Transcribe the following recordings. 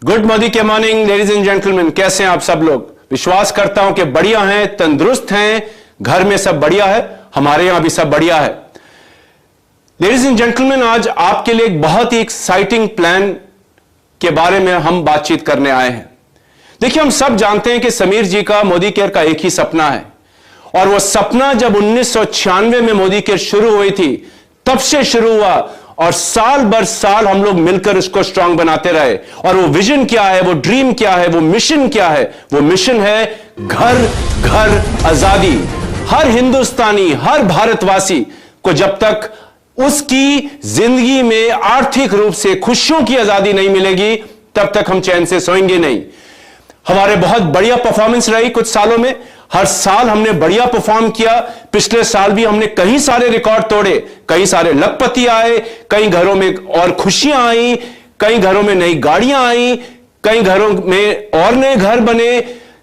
Good Modi के morning ladies and gentleman, कैसे हैं आप सब लोग। विश्वास करता हूं कि बढ़िया हैं, तंदुरुस्त हैं, घर में सब बढ़िया है, हमारे यहां भी सब बढ़िया है। लेडीज एंड जेंटलमैन, आज आपके लिए एक बहुत ही एक्साइटिंग प्लान के बारे में हम बातचीत करने आए हैं। देखिए, हम सब जानते हैं कि समीर जी का मोदी केयर का एक ही सपना है, और वह सपना जब 1996 में मोदी केयर शुरू हुई थी तब से शुरू हुआ, और साल बर साल हम लोग मिलकर इसको स्ट्रांग बनाते रहे। और वो विजन क्या है, वो ड्रीम क्या है, वो मिशन क्या है? वो मिशन है घर घर आजादी। हर हिंदुस्तानी, हर भारतवासी को जब तक उसकी जिंदगी में आर्थिक रूप से खुशियों की आजादी नहीं मिलेगी तब तक हम चैन से सोएंगे नहीं। हमारे बहुत बढ़िया परफॉर्मेंस रही कुछ सालों में, हर साल हमने बढ़िया परफॉर्म किया। पिछले साल भी हमने कई सारे रिकॉर्ड तोड़े, कई सारे लखपति आए, कई घरों में और खुशियां आई, कई घरों में नई गाड़ियां आई, कई घरों में और नए घर बने,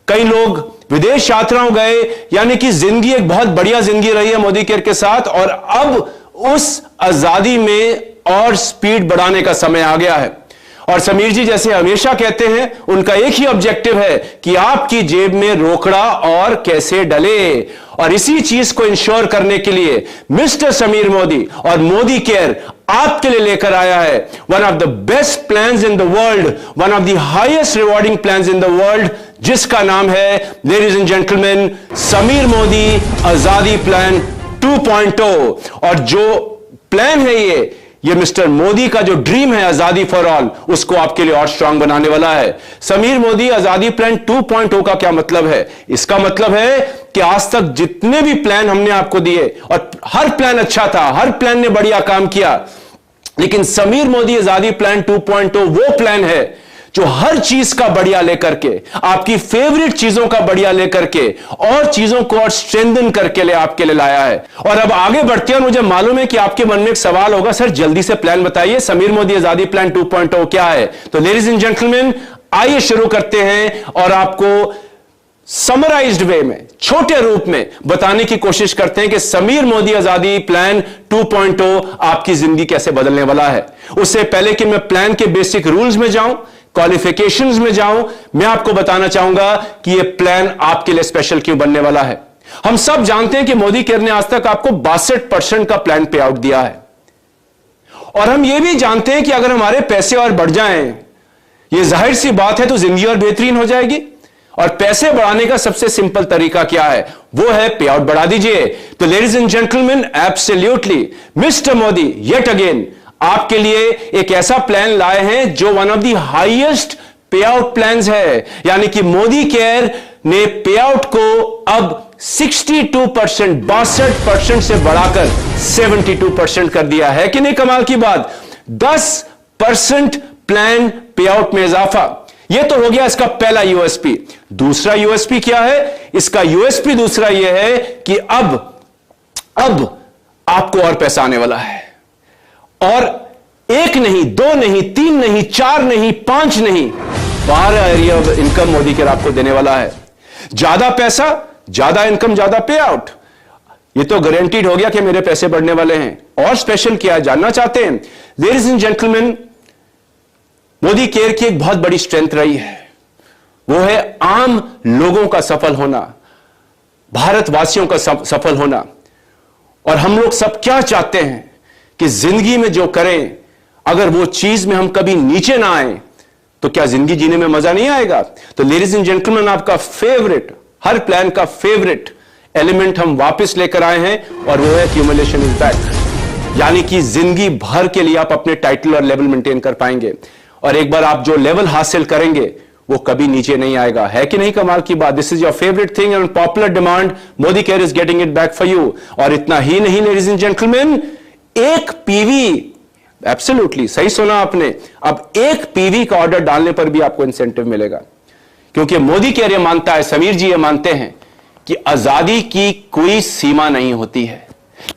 कई लोग विदेश यात्राओं गए। यानी कि जिंदगी एक बहुत बढ़िया जिंदगी रही है मोदी केयर के साथ, और अब उस आजादी में और स्पीड बढ़ाने का समय आ गया है। और समीर जी जैसे हमेशा कहते हैं, उनका एक ही ऑब्जेक्टिव है कि आपकी जेब में रोकड़ा और कैसे डले। और इसी चीज को इंश्योर करने के लिए मिस्टर समीर मोदी और मोदी केयर आपके लिए लेकर आया है one of the best plans in the world, one of the highest rewarding plans in the world, जिसका नाम है ladies and gentleman Sameer Modi Azadi plan 2.0। और जो प्लान है ये मिस्टर मोदी का जो ड्रीम है आजादी फॉर ऑल, उसको आपके लिए और स्ट्रांग बनाने वाला है। समीर मोदी आजादी प्लान 2.0 का क्या मतलब है? इसका मतलब है कि आज तक जितने भी प्लान हमने आपको दिए, और हर प्लान अच्छा था, हर प्लान ने बढ़िया काम किया, लेकिन समीर मोदी आजादी प्लान 2.0 वो प्लान है जो हर चीज का बढ़िया लेकर के, आपकी फेवरेट चीजों का बढ़िया लेकर के, और चीजों को और स्ट्रेंथन करके ले आपके लिए लाया है। और अब आगे बढ़ते हैं, मुझे मालूम है कि आपके मन में एक सवाल होगा, सर जल्दी से प्लान बताइए, समीर मोदी आजादी प्लान 2.0 क्या है? तो लेडीज एंड जेंटलमैन, आइए शुरू करते हैं और आपको समराइज्ड वे में, छोटे रूप में बताने की कोशिश करते हैं कि समीर मोदी आजादी प्लान 2.0 आपकी जिंदगी कैसे बदलने वाला है। उससे पहले कि मैं प्लान के बेसिक रूल्स में जाऊं, क्वालिफिकेशंस में जाऊं, मैं आपको बताना चाहूंगा कि यह प्लान आपके लिए स्पेशल क्यों बनने वाला है। हम सब जानते हैं कि मोदी केयर ने आज तक आपको 62% का प्लान पे आउट दिया है, और हम यह भी जानते हैं कि अगर हमारे पैसे और बढ़ जाएं, यह जाहिर सी बात है, तो जिंदगी और बेहतरीन हो जाएगी। और पैसे बढ़ाने का सबसे सिंपल तरीका क्या है? वो है पे आउट बढ़ा दीजिए। तो ladies and gentleman, absolutely mister Modi yet again आपके लिए एक ऐसा प्लान लाए हैं जो वन ऑफ द हाईएस्ट पे आउट प्लान्स है। यानी कि मोदी केयर ने पे आउट को अब 62%, 62% से बढ़ाकर 72% कर दिया है कि नहीं? कमाल की बात, 10% प्लान पे आउट में इजाफा। यह तो हो गया इसका पहला यूएसपी। दूसरा यूएसपी क्या है? इसका यूएसपी दूसरा यह है कि अब आपको और पैसा आने वाला है, और एक नहीं, दो नहीं, तीन नहीं, चार नहीं, 5 नहीं, 12 area of income Modi care आपको देने वाला है। ज्यादा पैसा, ज्यादा इनकम, ज्यादा पे आउट, ये तो गारंटीड हो गया कि मेरे पैसे बढ़ने वाले हैं। और स्पेशल क्या जानना चाहते हैं? Ladies and gentleman, Modi care की एक बहुत बड़ी स्ट्रेंथ रही है, वो है आम लोगों का सफल होना, भारतवासियों का सफल होना। और हम लोग सब क्या चाहते हैं कि जिंदगी में जो करें, अगर वो चीज में हम कभी नीचे ना आए तो क्या जिंदगी जीने में मजा नहीं आएगा? तो लेडीज एंड जेंटलमैन, आपका फेवरेट, हर प्लान का फेवरेट एलिमेंट हम वापस लेकर आए हैं, और वो है एक्यूमुलेशन इज बैक। यानी कि जिंदगी भर के लिए आप अपने टाइटल और लेवल मेंटेन कर पाएंगे, और एक बार आप जो लेवल हासिल करेंगे वो कभी नीचे नहीं आएगा। है कि नहीं कमाल की बात? This is your favourite thing and popular demand, Modi care is getting it back for you. और इतना ही नहीं लेडीज एंड जेंटलमैन, एक पीवी, एब्सोल्युटली सही सुना आपने, अब एक पीवी का ऑर्डर डालने पर भी आपको इंसेंटिव मिलेगा, क्योंकि मोदी केयर ये मानता है, समीर जी ये मानते हैं कि आजादी की कोई सीमा नहीं होती है।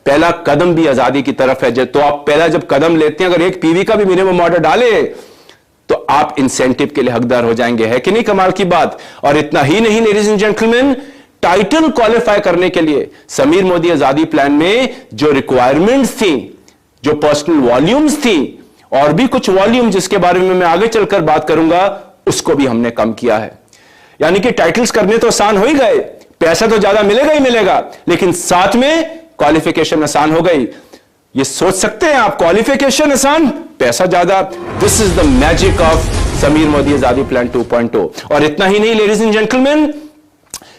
पहला कदम भी आजादी की तरफ है। तो आप पहला जब कदम लेते हैं, अगर एक पीवी का भी मिनिमम ऑर्डर डाले तो आप इंसेंटिव के लिए हकदार हो जाएंगे। है कि नहीं कमाल की बात? और इतना ही नहीं ladies and gentleman, title qualify करने के लिए समीर मोदी आजादी प्लान में जो रिक्वायरमेंट्स थी, जो पर्सनल वॉल्यूम्स थी, और भी कुछ वॉल्यूम जिसके बारे में मैं आगे चलकर बात करूंगा, उसको भी हमने कम किया है। यानी कि टाइटल्स करने तो आसान हो ही गए, पैसा तो ज्यादा मिलेगा ही मिलेगा, लेकिन साथ में क्वालिफिकेशन आसान हो गई। ये सोच सकते हैं आप, क्वालिफिकेशन आसान, पैसा ज्यादा। This is the magic of Sameer Modi Azadi plan 2.0। और इतना ही नहीं लेडीज एंड जेंटलमैन,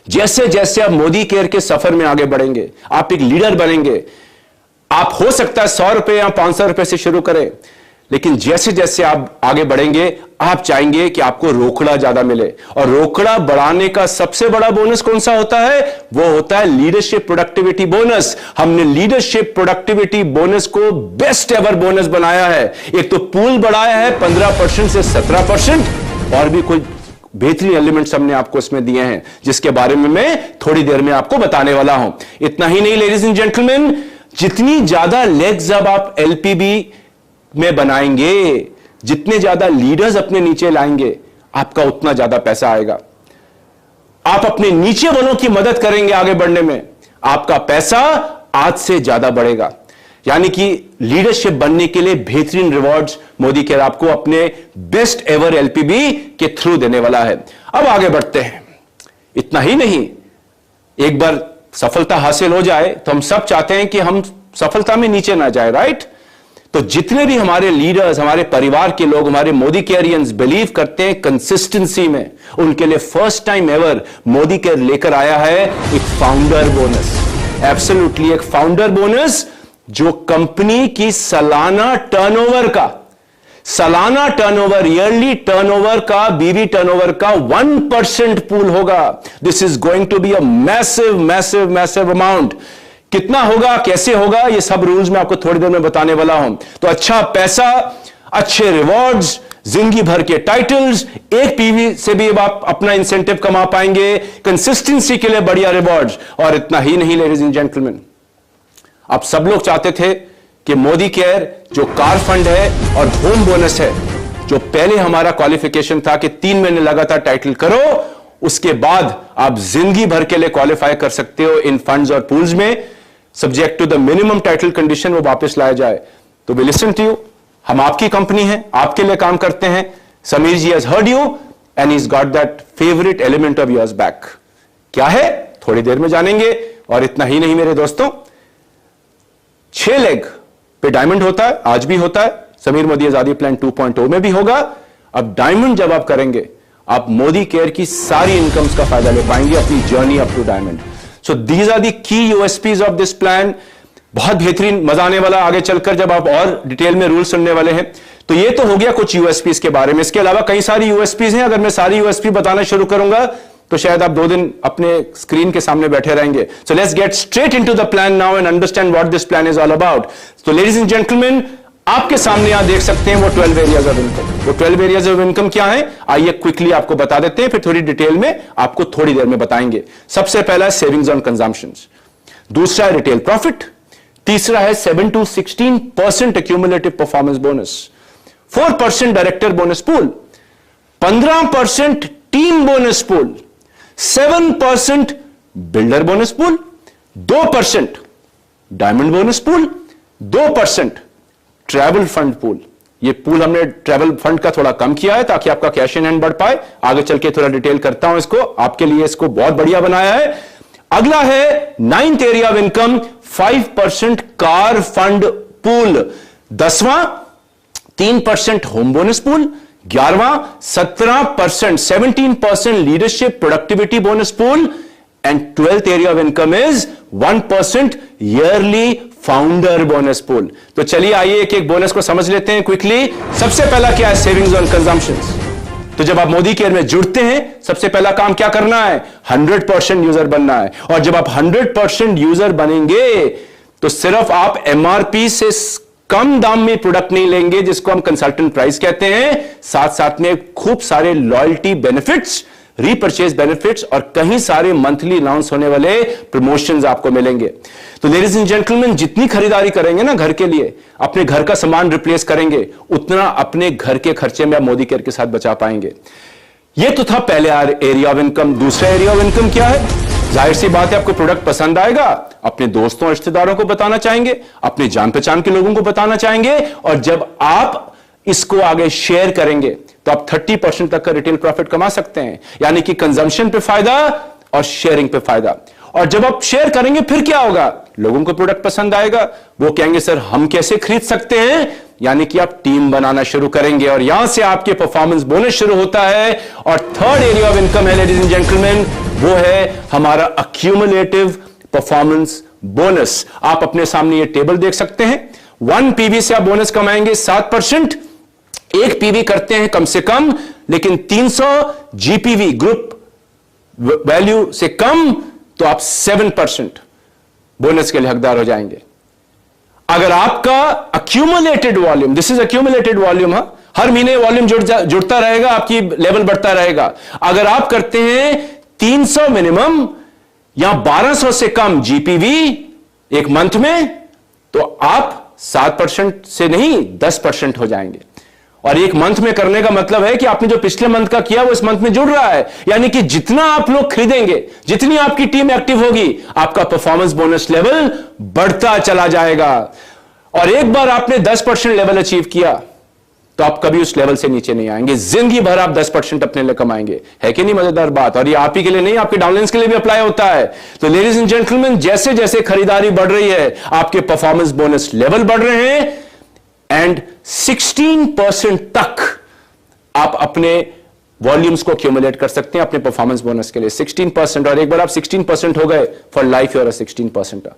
जैसे जैसे आप मोदी केयर के सफर में आगे बढ़ेंगे, आप एक लीडर बनेंगे। आप हो सकता है 100 रुपए या 500 रुपए से शुरू करें, लेकिन जैसे जैसे आप आगे बढ़ेंगे आप चाहेंगे कि आपको रोकड़ा ज्यादा मिले। और रोकड़ा बढ़ाने का सबसे बड़ा बोनस कौन सा होता है? वो होता है लीडरशिप प्रोडक्टिविटी बोनस। हमने लीडरशिप प्रोडक्टिविटी बोनस को बेस्ट एवर बोनस बनाया है। एक तो पूल बढ़ाया है 15% से 17%, और भी कुछ बेहतरीन एलिमेंट्स हमने आपको इसमें दिए हैं, जिसके बारे में मैं थोड़ी देर में आपको बताने वाला हूं। इतना ही नहीं लेडीज एंड जेंटलमैन, जितनी ज्यादा लेग्स अब आप एलपीबी में बनाएंगे, जितने ज्यादा लीडर्स अपने नीचे लाएंगे, आपका उतना ज्यादा पैसा आएगा। आप अपने नीचे वालों की मदद करेंगे आगे बढ़ने में, आपका पैसा आज से ज्यादा बढ़ेगा। यानी कि लीडरशिप बनने के लिए बेहतरीन रिवॉर्ड्स मोदी केयर आपको अपने बेस्ट एवर एलपीबी के थ्रू देने वाला है। अब आगे बढ़ते हैं। इतना ही नहीं, एक बार सफलता हासिल हो जाए तो हम सब चाहते हैं कि हम सफलता में नीचे ना जाए, राइट? तो जितने भी हमारे लीडर्स, हमारे परिवार के लोग, हमारे मोदी केयरियंस बिलीव करते हैं कंसिस्टेंसी में, उनके लिए first time ever Modi care लेकर आया है एक फाउंडर बोनस। एब्सोल्युटली एक फाउंडर बोनस जो कंपनी की सालाना टर्नओवर, ईयरली टर्नओवर का, बीवी टर्नओवर का 1% पूल होगा। This is going to be a massive massive massive amount. कितना होगा, कैसे होगा, ये सब रूल्स मैं आपको थोड़ी देर में बताने वाला हूं। तो अच्छा पैसा, अच्छे रिवॉर्ड्स, जिंदगी भर के टाइटल्स, एक पीवी से भी आप अपना इंसेंटिव कमा पाएंगे, कंसिस्टेंसी के लिए बढ़िया रिवॉर्ड्स। और इतना ही नहीं लेडीज एंड जेंटलमैन, आप सब लोग चाहते थे कि मोदी केयर जो कार फंड है और होम बोनस है, जो पहले हमारा क्वालिफिकेशन था कि 3 महीने लगातार टाइटल करो, उसके बाद आप जिंदगी भर के लिए क्वालिफाई कर सकते हो इन फंड्स और पूल्स में, subject to the minimum title condition वो वापस लाया जाए। तो वी लिसन टू यू, हम आपकी कंपनी है, आपके लिए काम करते हैं। Sameer ji has heard you and he's got that favorite element of yours back. क्या है थोड़ी देर में जानेंगे। और इतना ही नहीं मेरे दोस्तों, 6 लेग पे डायमंड होता है, आज भी होता है, समीर मोदी आजादी प्लान 2.0 में भी होगा। अब डायमंड जब आप करेंगे, आप मोदी केयर की सारी इनकम्स का फायदा ले पाएंगे अपनी journey up to diamond. So these are the key USPs of this plan. बहुत बेहतरीन, मजा आने वाला आगे चलकर जब आप और डिटेल में रूल सुनने वाले हैं। तो ये तो हो गया कुछ यूएसपीज के बारे में। इसके अलावा कई सारी यूएसपीज हैं। अगर मैं सारी यूएसपी बताना शुरू करूंगा तो शायद आप 2 दिन अपने स्क्रीन के सामने बैठे रहेंगे। So let's get straight into the plan now and understand what this plan is all about. तो लेडीज एंड जेंटलमैन, आपके सामने यहां देख सकते हैं वो 12 एरियाज ऑफ इनकम। वो 12 एरियाज ऑफ इनकम क्या है, आइए क्विकली आपको बता देते हैं, फिर थोड़ी डिटेल में आपको थोड़ी देर में बताएंगे। सबसे पहला सेविंग्स ऑन कंजम्पशंस, दूसरा है रिटेल प्रॉफिट, तीसरा है 7 to 16% accumulative performance bonus, 4% director bonus pool, 15% team bonus pool, 7% builder bonus pool, 2% diamond bonus pool, 2% travel fund pool. ये पूल हमने ट्रैवल फंड का थोड़ा कम किया है ताकि आपका कैश इन हैंड बढ़ पाए। आगे चल के थोड़ा डिटेल करता हूं इसको, आपके लिए इसको बहुत बढ़िया बनाया है। अगला है 9th area of income, 5% car fund pool, 10वां 3% होम बोनस पूल, 11वां 17% leadership productivity bonus pool, and 12th area of income is 1% yearly founder bonus pool. तो चलिए आइए एक एक बोनस को समझ लेते हैं क्विकली। सबसे पहला क्या है, सेविंग्स ऑन कंजम्पशंस। तो जब आप मोदी केयर में जुड़ते हैं, सबसे पहला काम क्या करना है, 100% यूजर बनना है। और जब आप 100% यूजर बनेंगे तो सिर्फ आप एमआरपी से कम दाम में प्रोडक्ट नहीं लेंगे, जिसको हम कंसल्टेंट प्राइस कहते हैं, साथ साथ में खूब सारे लॉयल्टी बेनिफिट्स, रीपरचेज बेनिफिट्स और कहीं सारे मंथली अनाउंस होने वाले प्रमोशंस आपको मिलेंगे। तो लेडीज एंड जेंटलमैन, जितनी खरीदारी करेंगे ना घर के लिए, अपने घर का सामान रिप्लेस करेंगे, उतना अपने घर के खर्चे में आप मोदी केयर के साथ बचा पाएंगे। ये तो था पहले एरिया ऑफ इनकम। दूसरा एरिया ऑफ इनकम क्या है, जाहिर सी बात है आपको प्रोडक्ट पसंद आएगा, अपने दोस्तों रिश्तेदारों को बताना चाहेंगे, अपने जान पहचान के लोगों को बताना चाहेंगे, और जब आप इसको आगे शेयर करेंगे तो आप 30% तक का रिटेल प्रॉफिट कमा सकते हैं। यानी कि कंजम्पशन पे फायदा और शेयरिंग पे फायदा। और जब आप शेयर करेंगे फिर क्या होगा, लोगों को प्रोडक्ट पसंद आएगा, वो कहेंगे सर हम कैसे खरीद सकते हैं, यानी कि आप टीम बनाना शुरू करेंगे और यहां से आपके परफॉर्मेंस बोनस शुरू होता है। और थर्ड एरिया ऑफ इनकम है लेडीज एंड जेंटलमैन, वो है हमारा अक्यूमुलेटिव परफॉर्मेंस बोनस। आप अपने सामने ये टेबल देख सकते हैं, 1 पीवी से आप बोनस कमाएंगे 7%, 1 पीवी करते हैं कम से कम, लेकिन 300 जीपीवी ग्रुप वैल्यू से कम तो आप 7% बोनस के लिए हकदार हो जाएंगे। अगर आपका accumulated volume, this is accumulated volume, हर महीने वॉल्यूम जुड़ता रहेगा, आपकी लेवल बढ़ता रहेगा। अगर आप करते हैं 300 मिनिमम या 1200 से कम जीपीवी एक मंथ में, तो आप 7% से नहीं 10% हो जाएंगे। और एक मंथ में करने का मतलब है कि आपने जो पिछले मंथ का किया वो इस मंथ में जुड़ रहा है। यानी कि जितना आप लोग खरीदेंगे, जितनी आपकी टीम एक्टिव होगी, आपका परफॉर्मेंस बोनस लेवल बढ़ता चला जाएगा। और एक बार आपने 10% लेवल अचीव किया तो आप कभी उस लेवल से नीचे नहीं आएंगे, जिंदगी भर आप 10% अपने लिए कमाएंगे। है कि नहीं मजेदार बात? और ये आप ही के लिए नहीं, आपके डाउनलाइंस के लिए भी अप्लाई होता है। तो लेडीज एंड जेंटलमैन, जैसे जैसे खरीदारी बढ़ रही है, आपके परफॉर्मेंस बोनस लेवल बढ़ रहे हैं एंड 16% तक आप अपने वॉल्यूम्स को एक्यूमुलेट कर सकते हैं अपने परफॉर्मेंस बोनस के लिए। 16%, और एक बार आप 16% हो गए, फॉर लाइफ यू आर 16%।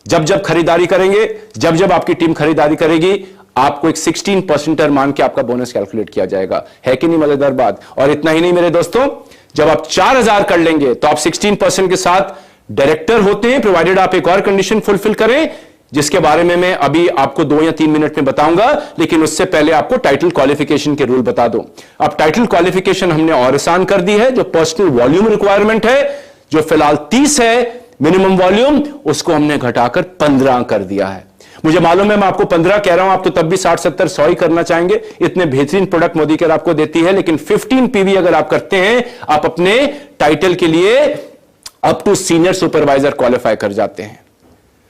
जब जब खरीदारी करेंगे, जब जब आपकी टीम खरीदारी करेगी, आपको एक 16% मान के आपका बोनस कैलकुलेट किया जाएगा। है कि नहीं मजेदार बात? और इतना ही नहीं मेरे दोस्तों, जब आप 4000 कर लेंगे तो आप 16% के साथ डायरेक्टर होते हैं, प्रोवाइडेड आप एक और कंडीशन फुलफिल करें, जिसके बारे में मैं अभी आपको 2 या 3 मिनट में बताऊंगा। लेकिन उससे पहले आपको टाइटल क्वालिफिकेशन के रूल बता दूं। अब टाइटल क्वालिफिकेशन हमने और आसान कर दी है। जो पर्सनल वॉल्यूम रिक्वायरमेंट है, जो फिलहाल 30 है मिनिमम वॉल्यूम, उसको हमने घटाकर 15 कर दिया है। मुझे मालूम है मैं आपको 15 कह रहा हूं, आप तो तब भी 60, 70, 100 ही करना चाहेंगे। इतने बेहतरीन प्रोडक्ट मोदी केयर आपको देती है। लेकिन 15 पीवी अगर आप करते हैं, आप अपने टाइटल के लिए up to senior supervisor qualify कर जाते हैं।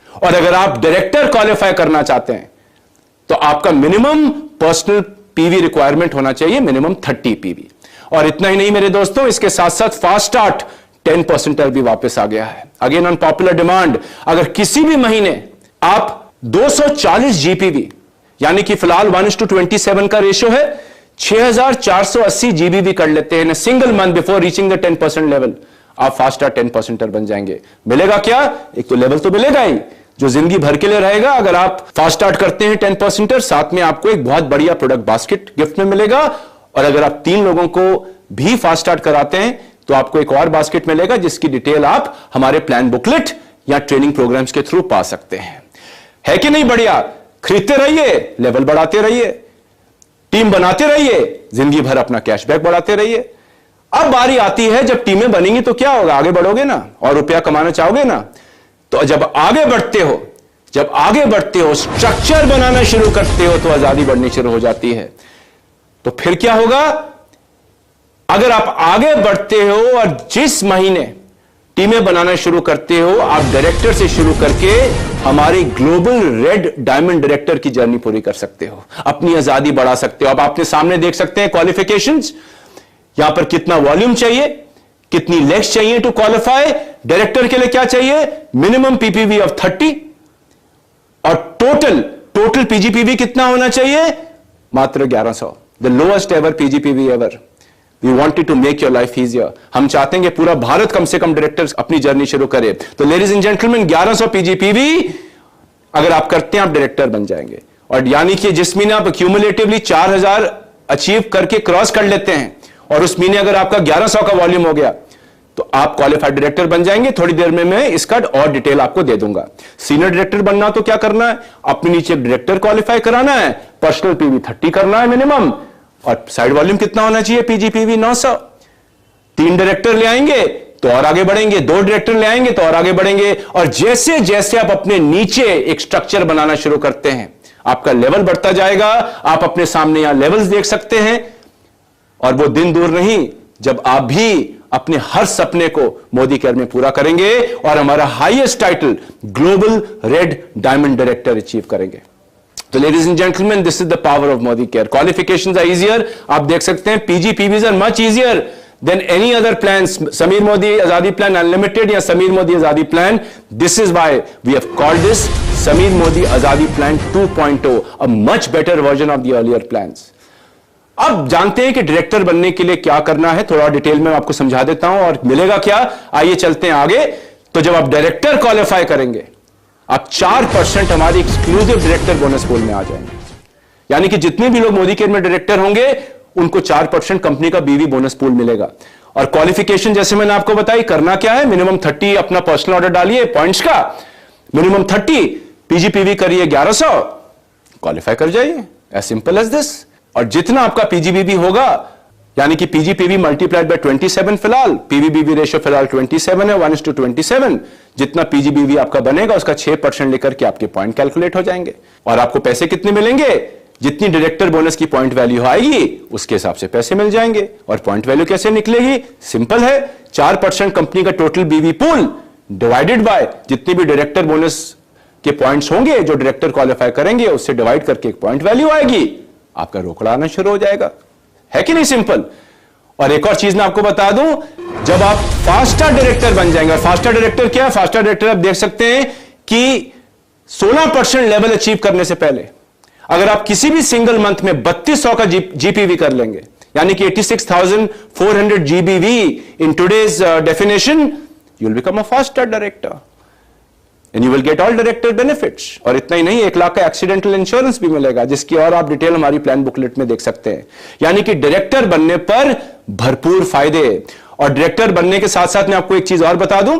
और अगर आप डायरेक्टर क्वालिफाई करना चाहते हैं तो आपका मिनिमम पर्सनल पीवी रिक्वायरमेंट होना चाहिए मिनिमम 30 पीवी। और इतना ही नहीं मेरे दोस्तों, इसके साथ साथ फास्ट स्टार्ट 10% भी वापस आ गया है। अगेन ऑन पॉपुलर डिमांड, अगर किसी भी महीने आप 240 जीपीवी, यानी कि फिलहाल 1:27 का रेशियो है, 6480 जीबीवी कर लेते हैं single month before reaching the 10% level, आप फास्ट स्टार्ट 10% बन जाएंगे। मिलेगा क्या? एक तो लेवल तो मिलेगा ही, जो जिंदगी भर के लिए रहेगा। अगर आप फास्ट स्टार्ट करते हैं 10%, साथ में आपको एक बहुत बढ़िया प्रोडक्ट बास्केट गिफ्ट में मिलेगा। और अगर आप 3 लोगों को भी फास्ट स्टार्ट कराते हैं तो आपको एक और बास्केट मिलेगा, जिसकी डिटेल आप हमारे प्लान बुकलेट या ट्रेनिंग प्रोग्राम्स के थ्रू पा सकते हैं। है कि नहीं बढ़िया? खरीदते रहिए, लेवल बढ़ाते रहिए, टीम बनाते रहिए, जिंदगी भर अपना कैशबैक बढ़ाते रहिए। अब बारी आती है जब टीमें बनेंगी तो क्या होगा? आगे बढ़ोगे ना, और रुपया कमाना चाहोगे ना। तो जब आगे बढ़ते हो, स्ट्रक्चर बनाना शुरू करते हो, तो आजादी बढ़नी शुरू हो जाती है। तो फिर क्या होगा? अगर आप आगे बढ़ते हो और जिस महीने टीमें बनाना शुरू करते हो, आप डायरेक्टर से शुरू करके हमारी ग्लोबल रेड डायमंड डायरेक्टर की जर्नी पूरी कर सकते हो, अपनी आजादी बढ़ा सकते हो। अब आपने सामने देख सकते हैं क्वालिफिकेशंस, यहां पर कितना वॉल्यूम चाहिए, कितनी लेग्स चाहिए टू क्वालिफाई। डायरेक्टर के लिए क्या चाहिए? मिनिमम पीपीवी ऑफ 30, और टोटल पीजीपीवी कितना होना चाहिए? मात्र 1100, the lowest ever PGPV ever. We wanted to make your life easier. हम चाहते हैं कि पूरा भारत कम से कम डायरेक्टर्स अपनी जर्नी शुरू करे। तो लेडीज एंड जेंटलमैन, 1100 पीजीपीवी अगर आप करते हैं, आप डायरेक्टर बन जाएंगे। और यानी कि जिस महीने आप क्यूमुलेटिवली 4000 अचीव करके क्रॉस कर लेते हैं, और उस महीने अगर आपका 1100 का वॉल्यूम हो गया, तो आप क्वालिफाइड डायरेक्टर बन जाएंगे। थोड़ी देर में मैं इसका और डिटेल आपको दे दूंगा। सीनियर डायरेक्टर बनना तो क्या करना है? अपने नीचे डायरेक्टर क्वालिफाई कराना है, पर्सनल पीवी 30 करना है मिनिमम, और साइड वॉल्यूम कितना होना चाहिए? पीजीपीवी 900। 3 डायरेक्टर ले आएंगे तो और आगे बढ़ेंगे, 2 डायरेक्टर ले आएंगे तो और आगे बढ़ेंगे। और जैसे जैसे आप अपने नीचे एक स्ट्रक्चर बनाना शुरू करते हैं, आपका लेवल बढ़ता जाएगा। आप अपने सामने यहां लेवल्स देख सकते हैं, और वो दिन दूर नहीं जब आप भी अपने हर सपने को मोदी केयर में पूरा करेंगे और हमारा highest title global red diamond director achieve करेंगे। तो ladies and gentleman, this is the power of Modi care. Qualifications are easier. आप देख सकते हैं PG PVs are much easier than any other plan. Sameer Modi Azadi plan unlimited या Sameer Modi Azadi plan. This is why we have called this Sameer Modi Azadi plan 2.0, a much better version of the earlier plans. अब जानते हैं कि director बनने के लिए क्या करना है. थोड़ा डिटेल में आपको समझा देता हूं और मिलेगा क्या. आइए चलते हैं आगे. तो जब आप डायरेक्टर क्वालिफाई करेंगे, आप 4% हमारी एक्सक्लूसिव डायरेक्टर बोनस पूल में आ जाएंगे. यानी कि जितने भी लोग मोदी केयर में डायरेक्टर होंगे उनको 4% कंपनी का बीवी बोनस पूल मिलेगा. और क्वालिफिकेशन जैसे मैंने आपको बताई, करना क्या है. मिनिमम 30 अपना पर्सनल ऑर्डर डालिए पॉइंट्स का. मिनिमम 30 पीजीपीवी करिए 1100, क्वालिफाई कर जाइए. As simple as this. और जितना आपका पीजीबीवी होगा, यानी कि पीजीपीवी मल्टीप्लाइड बाय 27, फिलहाल पीवीबीवी रेशियो फिलहाल 27 है, 1:27. जितना पीजीबीवी आपका बनेगा उसका 6% लेकर के आपके पॉइंट कैलकुलेट हो जाएंगे. और आपको पैसे कितने मिलेंगे. जितनी डायरेक्टर बोनस की पॉइंट वैल्यू आएगी उसके हिसाब से पैसे मिल जाएंगे. और पॉइंट वैल्यू कैसे निकलेगी. सिंपल है. 4% कंपनी का टोटल बीवी पूल डिवाइडेड बाय जितनी भी डायरेक्टर बोनस के पॉइंट्स होंगे जो डायरेक्टर क्वालिफाई करेंगे, उससे डिवाइड करके एक पॉइंट वैल्यू आएगी. आपका रोकड़ा आना शुरू हो जाएगा. है कि नहीं सिंपल. और एक और चीज मैं आपको बता दूं, जब आप फास्टर डायरेक्टर बन जाएंगे. और फास्टर डायरेक्टर क्या है. फास्टर डायरेक्टर आप देख सकते हैं कि 16% लेवल अचीव करने से पहले अगर आप किसी भी सिंगल मंथ में 3200 का जीपीवी कर लेंगे, यानी कि 86,400 GBV in today's definition, you will become a faster director and you will get all director benefits. और इतना ही नहीं, 1 लाख का एक्सीडेंटल इंश्योरेंस भी मिलेगा, जिसकी और आप डिटेल हमारी प्लान बुकलेट में देख सकते हैं. यानी कि डायरेक्टर बनने पर भरपूर फायदे. और डायरेक्टर बनने के साथ साथ मैं आपको एक चीज और बता दूं,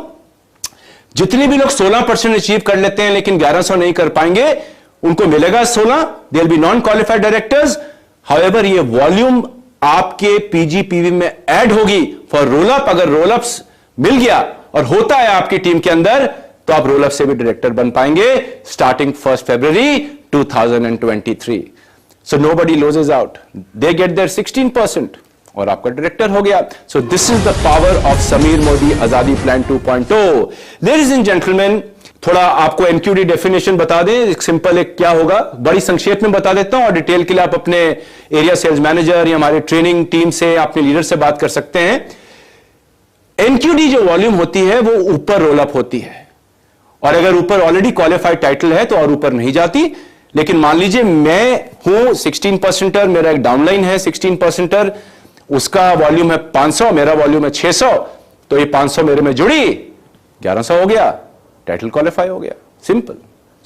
जितने भी लोग 16% अचीव कर लेते हैं लेकिन 1100 नहीं कर पाएंगे, उनको मिलेगा 16. They will be non qualified directors. However ये वॉल्यूम आपके पीजीपीवी में ऐड होगी फॉर रोलअप. अगर रोलअप्स मिल गया और होता है आपकी टीम के अंदर, तो आप रोलअप से भी डायरेक्टर बन पाएंगे स्टार्टिंग 1 फरवरी 2023. So nobody loses out. They get their 16% और आपका डायरेक्टर हो गया. So this is the power of Sameer Modi Azadi plan 2.0. Ladies and gentleman, थोड़ा आपको एमक्यूडी डेफिनेशन बता दें. एक सिंपल एक क्या होगा, बड़ी संक्षेप में बता देता हूं, और डिटेल के लिए आप अपने एरिया सेल्स मैनेजर या हमारे ट्रेनिंग टीम से, अपने लीडर से बात कर सकते हैं. एमक्यूडी जो वॉल्यूम होती है वो ऊपर रोलअप होती है. और अगर ऊपर ऑलरेडी क्वालिफाइड टाइटल है तो और ऊपर नहीं जाती. लेकिन मान लीजिए मैं हूं 16%, मेरा एक डाउनलाइन है 16%, उसका वॉल्यूम है 500, मेरा वॉल्यूम है 600, तो ये 500 मेरे में जुड़ी 1100 हो गया, टाइटल क्वालिफाई हो गया. Simple.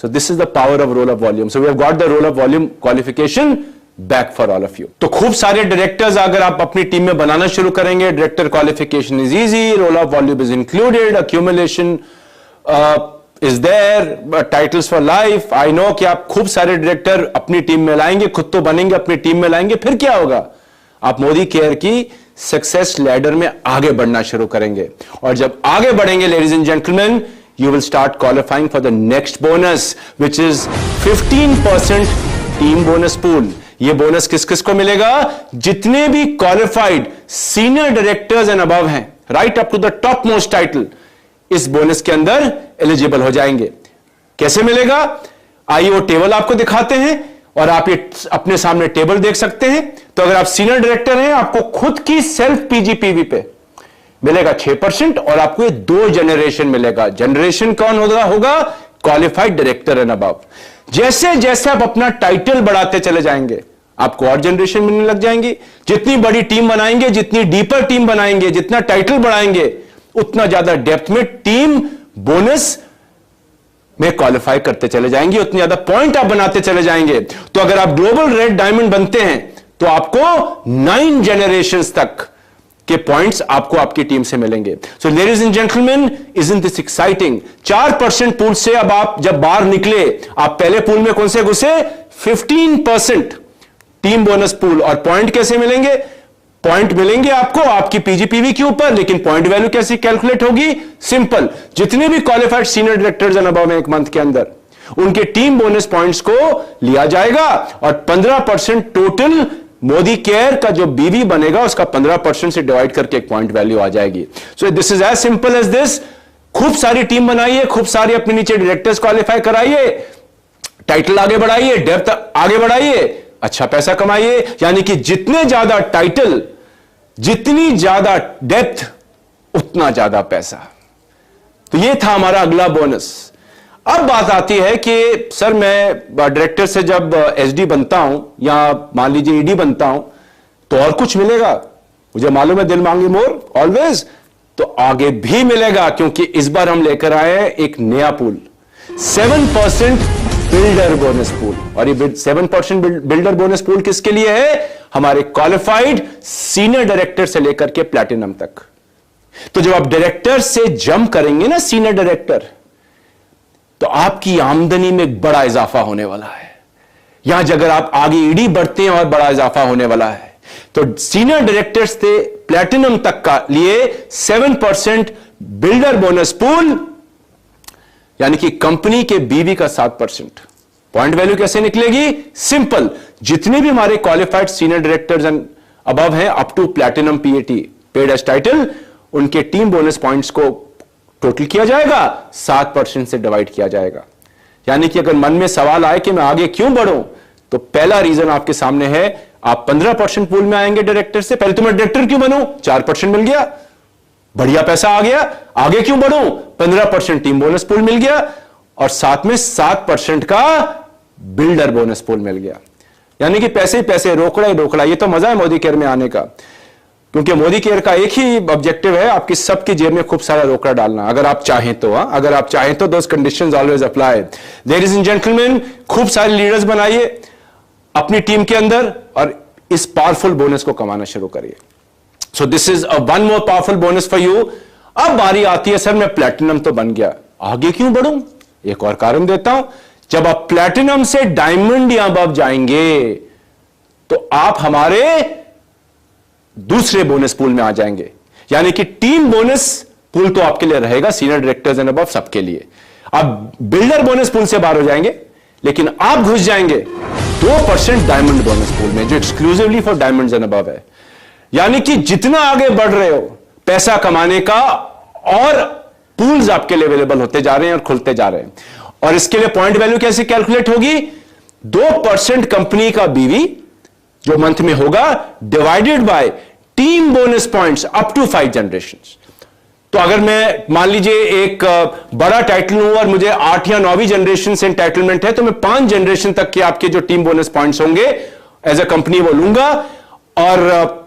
So this is the power of role of volume. So we have got the role of volume qualification back for all of you. तो खूब सारे डायरेक्टर्स अगर आप अपनी टीम में बनाना शुरू करेंगे, director qualification is easy, role of volume is included, accumulation is there, titles for life. I know कि आप खूब सारे डायरेक्टर अपनी टीम में लाएंगे, खुद तो बनेंगे, अपनी टीम में लाएंगे, फिर क्या होगा. आप मोदी केयर की सक्सेस लैडर में आगे बढ़ना शुरू करेंगे. और जब आगे बढ़ेंगे ladies and gentleman, you will start qualifying for the next bonus, which is 15% team bonus pool. ये बोनस किस किस को मिलेगा. जितने भी qualified senior directors and above हैं, right up to the top most title, इस बोनस के अंदर एलिजिबल हो जाएंगे. कैसे मिलेगा. आइए वो टेबल आपको दिखाते हैं और आप ये अपने सामने टेबल देख सकते हैं. तो अगर आप सीनियर डायरेक्टर हैं, आपको खुद की सेल्फ पीजीपीवी पे मिलेगा 6% और आपको ये 2 जनरेशन मिलेगा. जनरेशन कौन होगा. Qualified director and above. जैसे जैसे आप अपना टाइटल बढ़ाते चले जाएंगे, आपको और जनरेशन मिलने लग जाएंगी. जितनी बड़ी टीम बनाएंगे, जितनी डीपर टीम बनाएंगे, जितना टाइटल बढ़ाएंगे, उतना ज्यादा डेप्थ में टीम बोनस में क्वालिफाई करते चले जाएंगे, उतनी ज्यादा पॉइंट आप बनाते चले जाएंगे. तो अगर आप ग्लोबल रेड डायमंड बनते हैं तो आपको 9 जनरेशंस तक के पॉइंट्स आपको आपकी टीम से मिलेंगे. सो ladies and gentleman, isn't this exciting. 4% pool से अब आप जब बाहर निकले, आप पहले पूल में कौन से घुसे. 15% टीम बोनस पूल. और पॉइंट कैसे मिलेंगे. पॉइंट मिलेंगे आपको आपकी पीजीपीवी के ऊपर, लेकिन पॉइंट वैल्यू कैसे कैलकुलेट होगी. सिंपल. जितने भी qualified senior directors and above में एक मंथ के अंदर, उनके टीम बोनस पॉइंट्स को लिया जाएगा और 15% टोटल मोदी केयर का जो बीवी बनेगा उसका 15% से डिवाइड करके एक पॉइंट वैल्यू आ जाएगी. So this is as simple as this. खूब सारी टीम बनाइए, खूब सारी अपने नीचे डायरेक्टर्स क्वालिफाई कराइए, टाइटल आगे बढ़ाइए, डेप्थ आगे बढ़ाइए, अच्छा पैसा कमाइए। यानी कि जितने ज्यादा टाइटल, जितनी ज्यादा डेप्थ, उतना ज्यादा पैसा। तो यह था हमारा अगला बोनस। अब बात आती है कि सर मैं डायरेक्टर से जब एसडी बनता हूं या मान लीजिए ईडी बनता हूं तो और कुछ मिलेगा? मुझे मालूम है दिल मांगे मोर ऑलवेज, तो आगे भी मिलेगा, क्योंकि इस बार हम लेकर आए हैं एक नया पूल, 7% बिल्डर बोनस पूल। और ये 7% बिल्डर बोनस पूल किसके लिए है? हमारे क्वालिफाइड सीनियर डायरेक्टर से लेकर के प्लैटिनम तक। तो जब आप डायरेक्टर से जंप करेंगे ना, सीनियर डायरेक्टर, तो आपकी आमदनी में एक बड़ा इजाफा होने वाला है। यहां अगर आप आगे ईडी बढ़ते हैं और बड़ा इजाफा होने वाला है। तो सीनियर डायरेक्टर से प्लैटिनम तक का लिए 7% बिल्डर बोनस पूल, यानी कि कंपनी के बीवी का 7%। पॉइंट वैल्यू कैसे निकलेगी? सिंपल, जितने भी हमारे qualified senior directors and above हैं up to platinum PAT paid as title, उनके टीम बोनस पॉइंट्स को टोटल किया जाएगा, 7% से डिवाइड किया जाएगा। यानी कि अगर मन में सवाल आए कि मैं आगे क्यों बढ़ूं, तो पहला रीजन आपके सामने है, आप 15% पूल में आएंगे डायरेक्टर से। पहले तो मैं डायरेक्टर क्यों बनूं? 4% मिल गया, बढ़िया पैसा आ गया। आगे क्यों बढ़ूं? 15% टीम बोनस पूल मिल गया और साथ में 7% का बिल्डर बोनस पूल मिल गया। यानी कि पैसे ही पैसे, रोकड़ा ही रोकड़ा। ये तो मजा है मोदी केयर में आने का, क्योंकि मोदी केयर का एक ही ऑब्जेक्टिव है, आपकी सबकी जेब में खूब सारा रोकड़ा डालना, अगर आप चाहें तो। अगर आप चाहें तो those conditions always apply. Ladies and gentleman, खूब सारे लीडर्स बनाइए अपनी टीम के अंदर और इस पावरफुल बोनस को कमाना शुरू करिए। सो this is a one more powerful bonus for you. अब बारी आती है, सर मैं प्लैटिनम तो बन गया, आगे क्यों बढ़ूं? एक और कारण देता हूं। जब आप प्लैटिनम से डायमंड या अबव जाएंगे तो आप हमारे दूसरे बोनस पूल में आ जाएंगे। यानी कि टीम बोनस पूल तो आपके लिए रहेगा, सीनियर डायरेक्टर्स एंड अबव सबके लिए। आप बिल्डर बोनस पूल से बाहर हो जाएंगे, लेकिन आप घुस जाएंगे 2% डायमंड बोनस पूल में, जो exclusively for diamonds and above है। यानी कि जितना आगे बढ़ रहे हो पैसा कमाने का, और पूल्स आपके लिए अवेलेबल होते जा रहे हैं और खुलते जा रहे हैं। और इसके लिए पॉइंट वैल्यू कैसे कैलकुलेट होगी? 2% कंपनी का बीवी जो मंथ में होगा, divided by team bonus points up to 5 generations. तो अगर मैं मान लीजिए एक बड़ा टाइटल हूं और मुझे 8 या 9वीं जनरेशन से एंटाइटलमेंट है, तो मैं 5 जनरेशन तक के आपके जो टीम बोनस पॉइंट्स होंगे एज अ कंपनी वो लूंगा और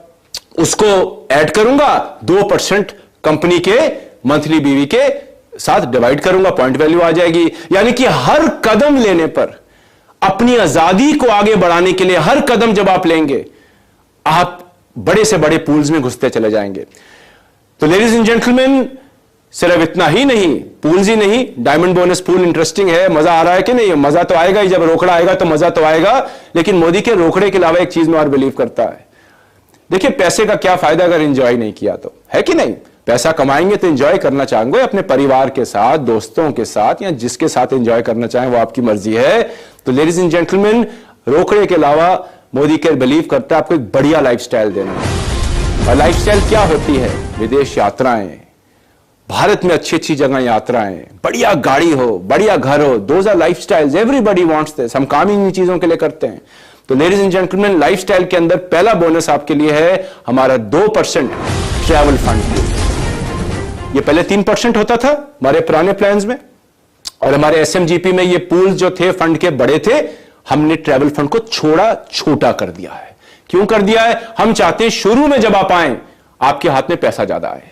उसको ऐड करूंगा, 2% कंपनी के मंथली बीवी के साथ डिवाइड करूंगा, पॉइंट वैल्यू आ जाएगी। यानी कि हर कदम लेने पर, अपनी आजादी को आगे बढ़ाने के लिए हर कदम जब आप लेंगे, आप बड़े से बड़े पूल्स में घुसते चले जाएंगे। तो लेडीज एंड जेंटलमैन, सिर्फ इतना ही नहीं, पूल्स ही नहीं, डायमंड बोनस पूल इंटरेस्टिंग है। मजा आ रहा है कि नहीं? मजा तो आएगा ही, जब रोकड़ा आएगा तो मजा तो आएगा। लेकिन मोदी के रोकड़े के अलावा एक चीज में और बिलीव करता है। देखिए, पैसे का क्या फायदा अगर एंजॉय नहीं किया तो, है कि नहीं? पैसा कमाएंगे तो एंजॉय करना चाहेंगे अपने परिवार के साथ, दोस्तों के साथ, या जिसके साथ एंजॉय करना चाहें वो आपकी मर्जी है। तो लेडीज एंड जेंटलमैन, रोकड़े के अलावा मोदी केयर बिलीव करता है आपको एक बढ़िया लाइफस्टाइल देना। और लाइफस्टाइल क्या होती है? विदेश यात्राएं, भारत में अच्छी अच्छी जगह यात्राएं, बढ़िया गाड़ी हो, बढ़िया घर हो, those are lifestyles, everybody wants this. हम काम ही इन चीजों के लिए करते हैं। तो लेडीज एंड जेंटलमैन, लाइफस्टाइल के अंदर पहला बोनस आपके लिए है हमारा 2% ट्रैवल फंड। ये पहले 3% होता था हमारे पुराने प्लान्स में, और हमारे एसएमजीपी में ये पूल जो थे फंड के बड़े थे, हमने ट्रैवल फंड को छोटा कर दिया है। क्यों कर दिया है? हम चाहते हैं शुरू में जब आप आए, आपके हाथ में पैसा ज्यादा आए।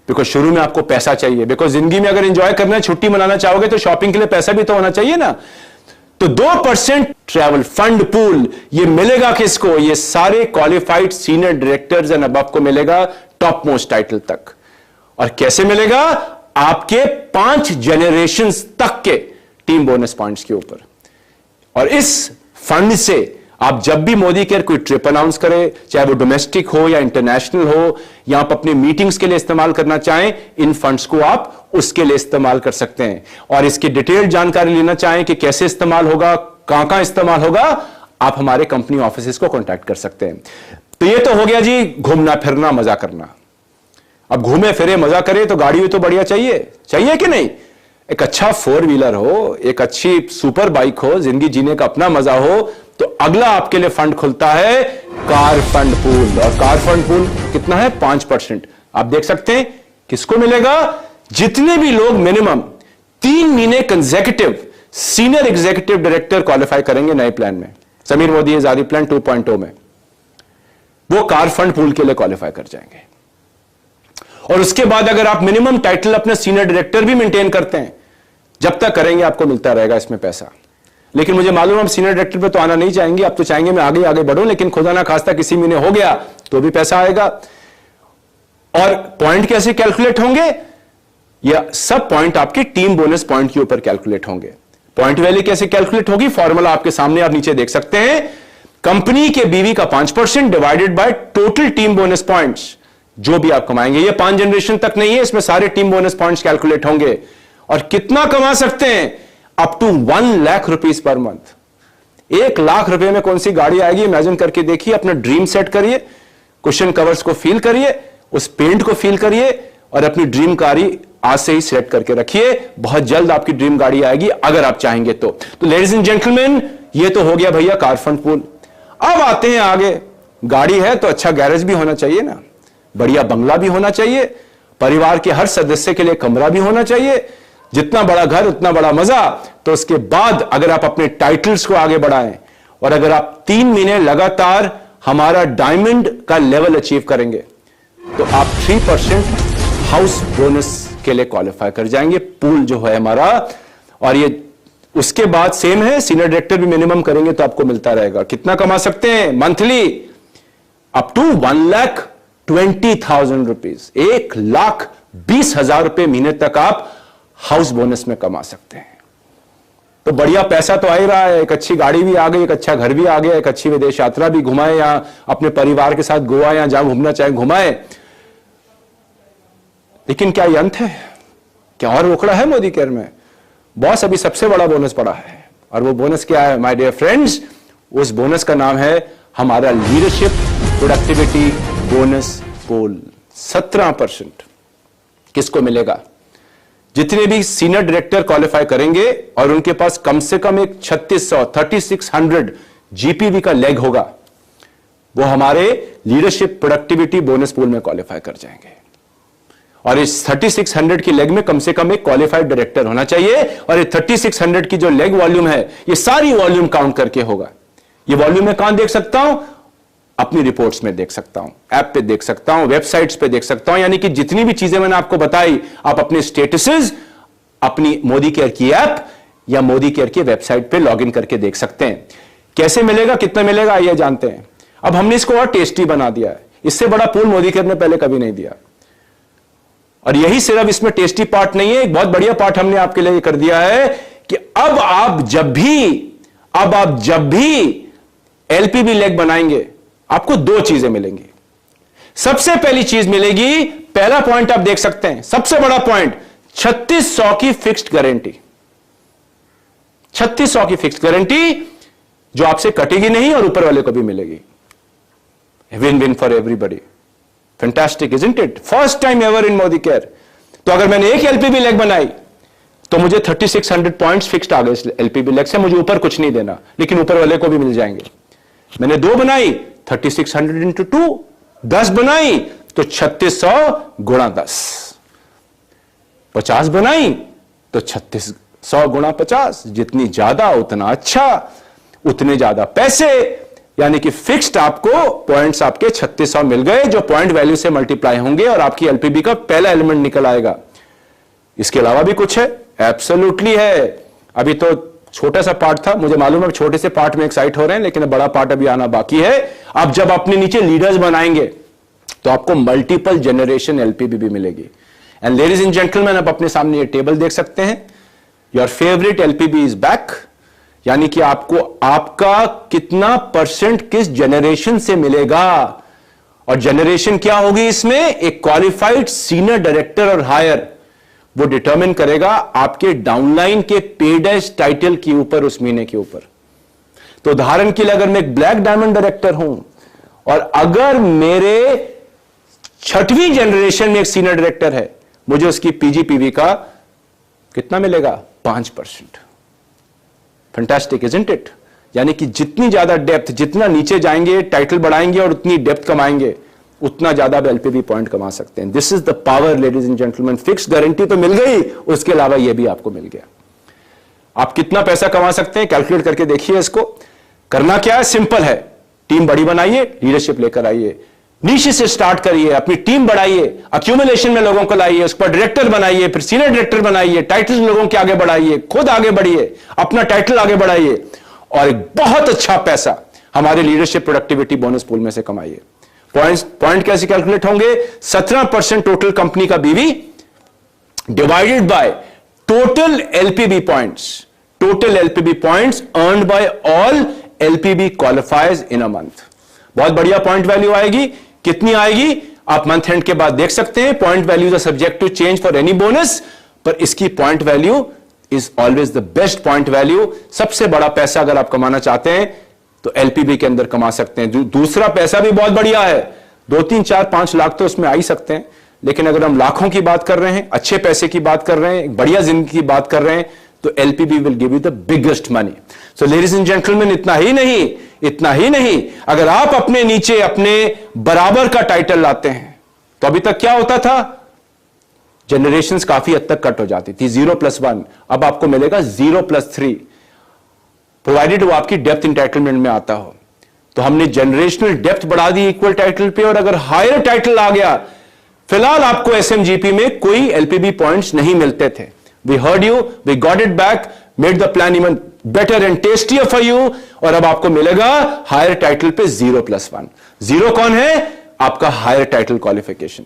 बिकॉज शुरू में आपको पैसा चाहिए, बिकॉज जिंदगी में अगर एंजॉय करना है, छुट्टी मनाना चाहोगे तो शॉपिंग के लिए पैसा भी तो होना चाहिए ना। तो 2% ट्रैवल फंड पूल ये मिलेगा किसको? ये सारे qualified senior directors and above को मिलेगा, टॉप मोस्ट टाइटल तक। और कैसे मिलेगा? आपके 5 जनरेशंस तक के टीम बोनस पॉइंट्स के ऊपर। और इस फंड से आप जब भी मोदी केयर कोई ट्रिप अनाउंस करें, चाहे वो डोमेस्टिक हो या इंटरनेशनल हो, या आप अपने मीटिंग्स के लिए इस्तेमाल करना चाहें, इन फंड्स को आप उसके लिए इस्तेमाल कर सकते हैं। और इसकी डिटेल्ड जानकारी लेना चाहें कि कैसे इस्तेमाल होगा, कहां इस्तेमाल होगा, आप हमारे कंपनी ऑफिस को कॉन्टैक्ट कर सकते हैं। तो ये तो हो गया जी घूमना फिरना, मजा करना। अब घूमे फिरे मजा करे तो गाड़ी भी तो बढ़िया चाहिए कि नहीं? एक अच्छा 4 व्हीलर हो, एक अच्छी सुपर बाइक हो, जिंदगी जीने का अपना मजा हो, तो अगला आपके लिए फंड खुलता है कार फंड पूल। और कार फंड पूल कितना है? 5%। आप देख सकते हैं किसको मिलेगा? जितने भी लोग मिनिमम 3 महीने consecutive senior executive director qualify करेंगे नए प्लान में, समीर मोदी आजादी प्लान 2.0 में, वो कार फंड पूल के लिए क्वालिफाई कर जाएंगे। और उसके बाद अगर आप मिनिमम टाइटल अपने सीनियर डायरेक्टर भी मेंटेन करते हैं, जब तक करेंगे आपको मिलता रहेगा इसमें पैसा। लेकिन मुझे मालूम हम सीनियर डायरेक्टर पे तो आना नहीं चाहेंगे, आप तो चाहेंगे मैं आगे आगे बढ़ूं, लेकिन खुदा ना खास्ता किसी महीने हो गया तो भी पैसा आएगा। और पॉइंट कैसे कैलकुलेट होंगे? या सब पॉइंट आपके टीम बोनस पॉइंट के ऊपर कैलकुलेट होंगे। पॉइंट वैल्यू कैसे कैलकुलेट होगी? फॉर्मूला आपके सामने, आप नीचे देख सकते हैं। कंपनी के बीवी का 5% divided by total team bonus points, जो भी आप कमाएंगे। ये 5 जनरेशन तक नहीं है, इसमें सारे टीम बोनस पॉइंट्स कैलकुलेट होंगे। और कितना कमा सकते हैं? Up to 1 lakh rupees per month. 1 lakh रुपए में कौन सी गाड़ी आएगी? इमेजिन करके देखिए, अपना ड्रीम सेट करिए, कुशन कवर्स को फील करिए, उस पेंट को फील करिए और अपनी ड्रीम गाड़ी आज से ही सेट करके रखिए। बहुत जल्द आपकी ड्रीम गाड़ी आएगी अगर आप चाहेंगे तो। लेडीज एंड जेंटलमैन, ये तो हो गया भैया कार फंड पूल। अब आते हैं आगे। गाड़ी है तो अच्छा गैरेज भी होना चाहिए ना, बढ़िया बंगला भी होना चाहिए, परिवार के हर सदस्य के लिए कमरा भी होना चाहिए। जितना बड़ा घर उतना बड़ा मजा। तो उसके बाद अगर आप अपने टाइटल्स को आगे बढ़ाएं और अगर आप 3 महीने लगातार हमारा डायमंड का लेवल अचीव करेंगे तो आप 3% हाउस बोनस के लिए क्वालिफाई कर जाएंगे। पूल जो है हमारा, और ये उसके बाद सेम है, सीनियर डायरेक्टर भी मिनिमम करेंगे तो आपको मिलता रहेगा। कितना कमा सकते हैं मंथली? अप टू 1,20,000 रुपीज, 1,20,000 रुपए महीने तक आप हाउस बोनस में कमा सकते हैं। तो बढ़िया पैसा तो आ ही रहा है, एक अच्छी गाड़ी भी आ गई, एक अच्छा घर भी आ गया, एक अच्छी विदेश यात्रा भी घुमाए, या अपने परिवार के साथ गोवा या जहां घूमना चाहे घुमाए। लेकिन क्या ये अंत है? क्या और रोकड़ा है मोदी केयर में? बॉस, अभी सबसे बड़ा बोनस पड़ा है। और वो बोनस क्या है माय डियर फ्रेंड्स? उस बोनस का नाम है हमारा लीडरशिप प्रोडक्टिविटी बोनस पूल। 17% किसको मिलेगा? जितने भी सीनियर डायरेक्टर क्वालिफाई करेंगे और उनके पास कम से कम एक 3600 जीपीवी का लेग होगा, वो हमारे लीडरशिप प्रोडक्टिविटी बोनस पूल में क्वालिफाई कर जाएंगे। और इस 3600 की लेग में कम से कम एक क्वालिफाइड डायरेक्टर होना चाहिए। और ये 3600 की जो लेग वॉल्यूम है, ये सारी वॉल्यूम काउंट करके होगा। ये वॉल्यूम मैं कहां देख सकता हूं? अपनी रिपोर्ट्स में देख सकता हूं, ऐप पे देख सकता हूं, वेबसाइट्स पे देख सकता हूं। यानी कि जितनी भी चीजें मैंने आपको बताई, आप अपने स्टेटसेस अपनी मोदी केयर की ऐप या मोदी केयर की वेबसाइट पे लॉगिन करके देख सकते हैं। कैसे मिलेगा, कितना मिलेगा, आइए जानते हैं। अब हमने इसको और टेस्टी बना दिया है। इससे बड़ा पूल मोदी केयर ने पहले कभी नहीं दिया। और यही सिर्फ इसमें टेस्टी पार्ट नहीं है, एक बहुत बढ़िया पार्ट हमने आपके लिए कर दिया है कि अब आप जब भी एलपीबी लेग बनाएंगे, आपको 2 चीजें मिलेंगी। सबसे पहली चीज मिलेगी, पहला पॉइंट आप देख सकते हैं, सबसे बड़ा पॉइंट, 3600 की फिक्स्ड गारंटी। 3600 की फिक्स्ड गारंटी जो आपसे कटेगी नहीं और ऊपर वाले को भी मिलेगी। Win win for everybody. Fantastic isn't it? First time ever in Modi care. तो अगर मैंने एक एलपीबी लेग बनाई तो मुझे 3600 पॉइंट्स फिक्स्ड आ गए इस एलपीबी लेग से, मुझे ऊपर कुछ नहीं देना, लेकिन ऊपर वाले को भी मिल जाएंगे। मैंने 2 बनाई, 3600 इंटू 2, 10 बनाई तो 3600 गुणा 10, 50 बनाई तो 3600 गुणा 50, जितनी ज्यादा उतना अच्छा, उतने ज्यादा पैसे। यानी कि फिक्स्ड आपको पॉइंट्स आपके 3600 मिल गए, जो पॉइंट वैल्यू से मल्टीप्लाई होंगे और आपकी एलपीबी का पहला एलिमेंट निकल आएगा। इसके अलावा भी कुछ है? एब्सोल्युटली है। अभी तो छोटा सा पार्ट था, मुझे मालूम है छोटे से पार्ट में एक्साइट हो रहे हैं, लेकिन बड़ा पार्ट अभी आना बाकी है। अब जब अपने नीचे लीडर्स बनाएंगे तो आपको मल्टीपल जनरेशन एलपीबी भी मिलेगी। एंड लेडीज एंड जेंटलमैन, आप अपने सामने ये टेबल देख सकते हैं। Your favourite LPB is back. यानी कि आपको आपका कितना परसेंट किस जनरेशन से मिलेगा, और जनरेशन क्या होगी इसमें? एक क्वालिफाइड सीनियर डायरेक्टर और हायर, वो डिटरमिन करेगा आपके डाउनलाइन के पेडेज टाइटल के ऊपर, उस महीने के ऊपर। तो उदाहरण के लिए अगर मैं एक ब्लैक डायमंड डायरेक्टर हूं और अगर मेरे 6वीं जनरेशन में एक सीनियर डायरेक्टर है, मुझे उसकी पीजीपीवी का कितना मिलेगा? 5%। Fantastic isn't it? यानी कि जितनी ज्यादा डेप्थ, जितना नीचे जाएंगे, टाइटल बढ़ाएंगे और उतनी डेप्थ कमाएंगे, उतना ज्यादा एलपीबी पॉइंट कमा सकते हैं। This is the power ladies and gentleman. Fix guarantee तो मिल गई, उसके अलावा यह भी आपको मिल गया। आप कितना पैसा कमा सकते हैं कैलकुलेट करके देखिए। इसको करना क्या है? सिंपल है। टीम बड़ी बनाइए, लीडरशिप लेकर आइए, नीचे से स्टार्ट करिए, अपनी टीम बढ़ाइए, अक्यूमुलेशन में लोगों को लाइए, उस पर डायरेक्टर बनाइए, फिर सीनियर डायरेक्टर बनाइए, टाइटल लोगों के आगे बढ़ाइए, खुद आगे बढ़िए, अपना टाइटल आगे बढ़ाइए और एक बहुत अच्छा पैसा हमारे लीडरशिप प्रोडक्टिविटी बोनस पूल में से कमाइए। पॉइंट कैसे कैलकुलेट होंगे? 17% टोटल कंपनी का BV divided by total LPB points, total LPB points earned by all LPB qualifiers in a month. बहुत बढ़िया पॉइंट वैल्यू आएगी। कितनी आएगी आप मंथ एंड के बाद देख सकते हैं। Point values are subject to change for any bonus, पर इसकी point value is always the best point value. सबसे बड़ा पैसा अगर आप कमाना चाहते हैं तो एलपीबी के अंदर कमा सकते हैं। दूसरा पैसा भी बहुत बढ़िया है, 2, 3, 4, 5 लाख तो उसमें आ ही सकते हैं, लेकिन अगर हम लाखों की बात कर रहे हैं, अच्छे पैसे की बात कर रहे हैं, बढ़िया जिंदगी की बात कर रहे हैं, तो LPB will give you the biggest money. So ladies and gentleman, इतना ही नहीं, अगर आप अपने नीचे अपने बराबर का टाइटल लाते हैं, तो अभी तक क्या होता था? जनरेशंस काफी हद तक कट हो जाती थी। 0+1, अब आपको मिलेगा 0+3, प्रोवाइडेड वो आपकी डेप्थ इंटाइटलमेंट में आता हो। तो हमने जनरेशनल डेप्थ बढ़ा दी इक्वल टाइटल पे, और अगर हायर टाइटल आ गया, फिलहाल आपको एसएमजीपी में कोई एलपीबी पॉइंट्स नहीं मिलते थे। We heard you, we got it back, made the plan even better and tastier for you, और अब आपको मिलेगा हायर टाइटल पे 0+1। 0 कौन है? आपका हायर टाइटल क्वालिफिकेशन।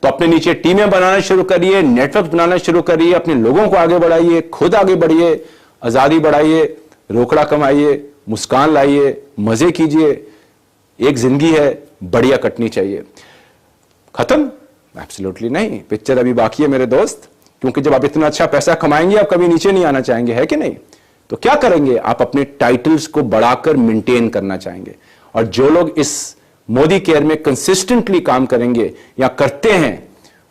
तो अपने नीचे टीमें बनाना शुरू करिए, नेटवर्क बनाना शुरू करिए, अपने लोगों को आगे बढ़ाइए, खुद आगे बढ़िए, आजादी बढ़ाइए, रोकड़ा कमाइए, मुस्कान लाइए, मजे कीजिए। एक जिंदगी है, बढ़िया कटनी चाहिए। खत्म? एब्सोल्युटली नहीं, पिक्चर अभी बाकी है मेरे दोस्त, क्योंकि जब आप इतना अच्छा पैसा कमाएंगे आप कभी नीचे नहीं आना चाहेंगे, है कि नहीं? तो क्या करेंगे? आप अपने टाइटल्स को बढ़ाकर मेंटेन करना चाहेंगे। और जो लोग इस मोदी केयर में कंसिस्टेंटली काम करेंगे या करते हैं,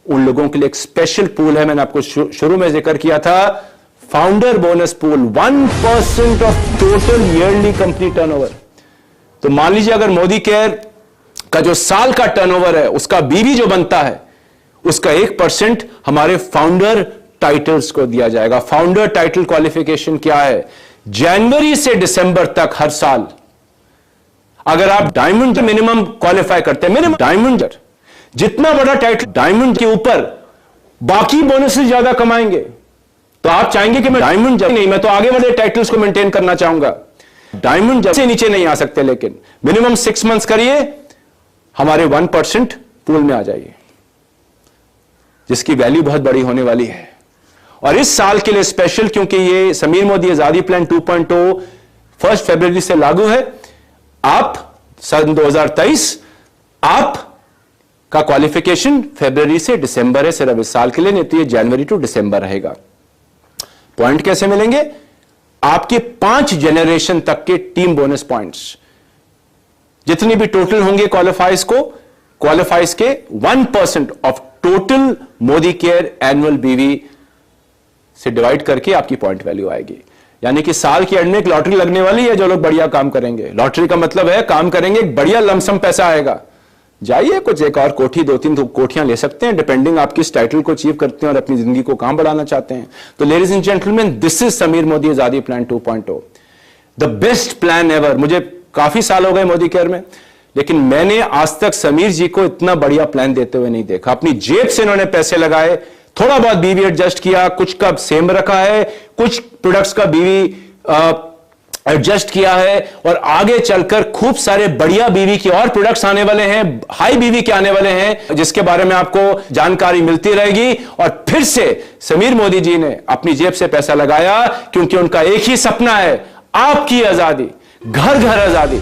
उन लोगों के लिए एक स्पेशल पूल है। मैंने आपको शुरू में जिक्र किया था, founder bonus pool, 1% of total yearly company turnover. तो मान लीजिए अगर मोदी केयर का जो साल का टर्नओवर है, उसका बीवी जो बनता है, उसका 1% हमारे फाउंडर टाइटल्स को दिया जाएगा। फाउंडर टाइटल क्वालिफिकेशन क्या है? जनवरी से दिसंबर तक हर साल अगर आप डायमंड मिनिमम क्वालिफाई करते हैं, मिनिमम डायमंड, जितना बड़ा टाइटल डायमंड के ऊपर, बाकी बोनस से ज्यादा कमाएंगे। तो आप चाहेंगे कि मैं डायमंड नहीं, मैं तो आगे बढ़े टाइटल्स को मेंटेन करना चाहूंगा। डायमंड से नीचे नहीं आ सकते, लेकिन मिनिमम 6 मंथ्स करिए, हमारे 1% पूल में आ जाइए, जिसकी वैल्यू बहुत बड़ी होने वाली है। और इस साल के लिए स्पेशल, क्योंकि ये समीर मोदी आजादी प्लान 2.0 1 फरवरी से लागू है। आप सन 2023 आप का क्वालिफिकेशन फरवरी से दिसंबर है, सिर्फ इस साल के लिए, नहीं तो ये जनवरी टू दिसंबर रहेगा। पॉइंट कैसे मिलेंगे? आपके 5 जनरेशन तक के टीम बोनस पॉइंट्स, जितनी भी टोटल होंगे क्वालिफाइज के 1% of total Modi care annual बीवी से डिवाइड करके आपकी पॉइंट वैल्यू आएगी। यानी कि साल की एंड में एक लॉटरी लगने वाली है, जो लोग बढ़िया काम करेंगे। लॉटरी का मतलब है काम करेंगे, एक बढ़िया लमसम पैसा आएगा। जाइए, कुछ एक और कोठी, 2-3 कोठियां ले सकते हैं, डिपेंडिंग आप किस टाइटल को अचीव करते हैं और अपनी जिंदगी को कहां बढ़ाना चाहते हैं। तो ladies and gentleman, this is Sameer Modi Azadi plan 2.0, the best plan ever. मुझे काफी साल हो गए मोदी केयर में, लेकिन मैंने आज तक समीर जी को इतना बढ़िया प्लान देते हुए नहीं देखा। अपनी जेब से इन्होंने पैसे लगाए, थोड़ा बहुत बीवी एडजस्ट किया, कुछ का सेम रखा है, कुछ प्रोडक्ट्स का बीवी एडजस्ट किया है, और आगे चलकर खूब सारे बढ़िया बीवी के और प्रोडक्ट्स आने वाले हैं, हाई बीवी के आने वाले हैं, जिसके बारे में आपको जानकारी मिलती रहेगी। और फिर से समीर मोदी जी ने अपनी जेब से पैसा लगाया, क्योंकि उनका एक ही सपना है, आपकी आजादी, घर घर आजादी।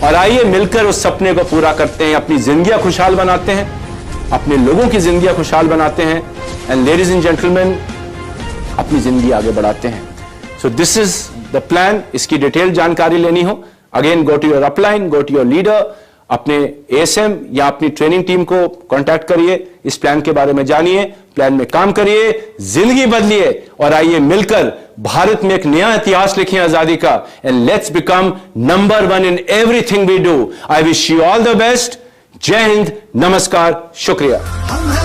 और आइए मिलकर उस सपने को पूरा करते हैं, अपनी जिंदगियां खुशहाल बनाते हैं, अपने लोगों की जिंदगियां खुशहाल बनाते हैं, एंड लेडीज एंड जेंटलमैन, अपनी जिंदगी आगे बढ़ाते हैं। So this is the plan. इसकी डिटेल जानकारी लेनी हो, again go to your upline, go to your leader, अपने एएसएम या अपनी ट्रेनिंग टीम को कांटेक्ट करिए, इस प्लान के बारे में जानिए, प्लान में काम करिए, जिंदगी बदलिए और आइए मिलकर भारत में एक नया इतिहास लिखें आजादी का। And let's become number 1 in everything we do. I wish you all the best. जय हिंद, नमस्कार, शुक्रिया।